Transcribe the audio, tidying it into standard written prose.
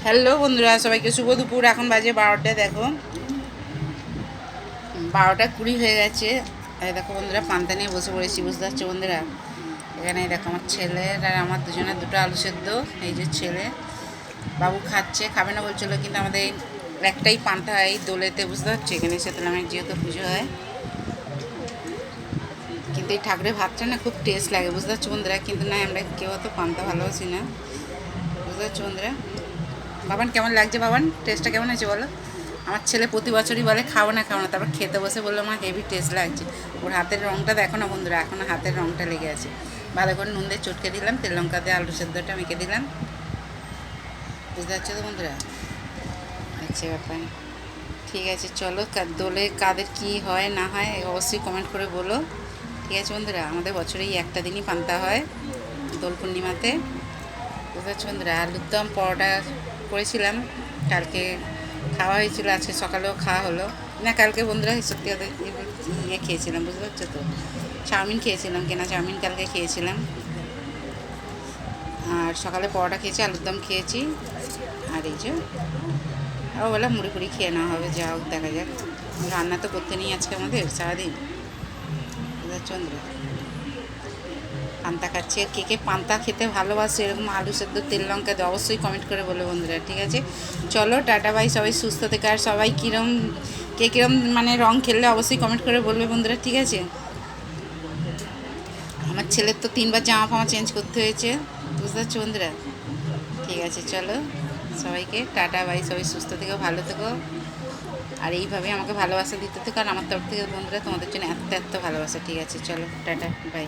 Hello বন্ধুরা, সবাইকে শুভ দুপুর। এখন বাজে 12টা, দেখো 12টা 20 হয়ে গেছে। এই দেখো বন্ধুরা, পান্তা নিয়ে বসে পড়েছি, বুঝতে পারছো বন্ধুরা। এখানে দেখো আমার ছেলের আর আমার দুজনের দুটো আলু সেদ্ধ। এই যে ছেলে, বাবু খাচ্ছে, খাবে না বলছিল, কিন্তু আমাদের একটাই পান্তা হয় এই দোলেতে, বুঝতে পারছো। এখানে শীতলামের যেহেতু পুজো হয়, কিন্তু এই ঠাকুরের ভাতটা না খুব টেস্ট লাগে, বুঝতে পারছো বন্ধুরা। কিন্তু না, আমরা কেউ অত পান্তা ভালোবাসি না, বুঝতে পারছো বন্ধুরা। বাবান কেমন লাগছে? বাবান টেস্টটা কেমন হয়েছে বলো? আমার ছেলে প্রতি বছরই বলে খাও না খাও না, তারপর খেতে বসে বললো আমার হেভি টেস্ট লাগছে। ওর হাতের রঙটা দেখো না বন্ধুরা, এখনও হাতের রঙটা লেগে আছে। ভালো করে নুন দিয়ে চটকে দিলাম, তেল লঙ্কা দিয়ে আলু সেদ্ধটা মেখে দিলাম, বুঝতে পারছো তো বন্ধুরা। আচ্ছা ব্যাপার, ঠিক আছে চলো। দোলে কাদের কি হয় না হয় অবশ্যই কমেন্ট করে বলো, ঠিক আছে বন্ধুরা। আমাদের বছরে এই একটা দিনই পান্তা হয়, দোল পূর্ণিমাতে, বুঝতে পারছো বন্ধুরা। আলুর দম পরোটা করেছিলাম কালকে, খাওয়া হয়েছিল, আজকে সকালেও খাওয়া হলো না। কালকে বন্ধুরা সত্যি কথা ইয়ে খেয়েছিলাম, বুঝতে পারছো তো, চাউমিন খেয়েছিলাম, কেনা চাউমিন কালকে খেয়েছিলাম। আর সকালে পরোটা খেয়েছি, আলুর দম খেয়েছি। আর এই যে আরও বলে মুড়ি ফুড়ি খেয়ে নেওয়া হবে, যা হোক দেখা যাক। রান্না তো করতে নেই আজকে আমাদের সারাদিন, বুঝতে পারছো বন্ধুরা। পান্তা খাচ্ছি। কে কে পান্তা খেতে ভালোবাসে, এরকম আলু সেদ্ধ তেল লঙ্কা দিয়ে, অবশ্যই কমেন্ট করে বলো বন্ধুরা, ঠিক আছে। চলো টাটা বাই, সবাই সুস্থ থেকে। আর সবাই কীরম, কে কীরম মানে রং খেললে অবশ্যই কমেন্ট করে বলবে বন্ধুরা, ঠিক আছে। আমার ছেলের তো 3বার জামা ফামা চেঞ্জ করতে হয়েছে, বুঝতে পারছো বন্ধুরা। ঠিক আছে চলো, সবাইকে টাটা বাই, সবাই সুস্থ থেকো, ভালো থেকো। আর এইভাবে আমাকে ভালোবাসা দিতে থেকো, আর আমার তরফ থেকে বন্ধুরা তোমাদের জন্য এত এত ভালোবাসা, ঠিক আছে চলো টাটা বাই।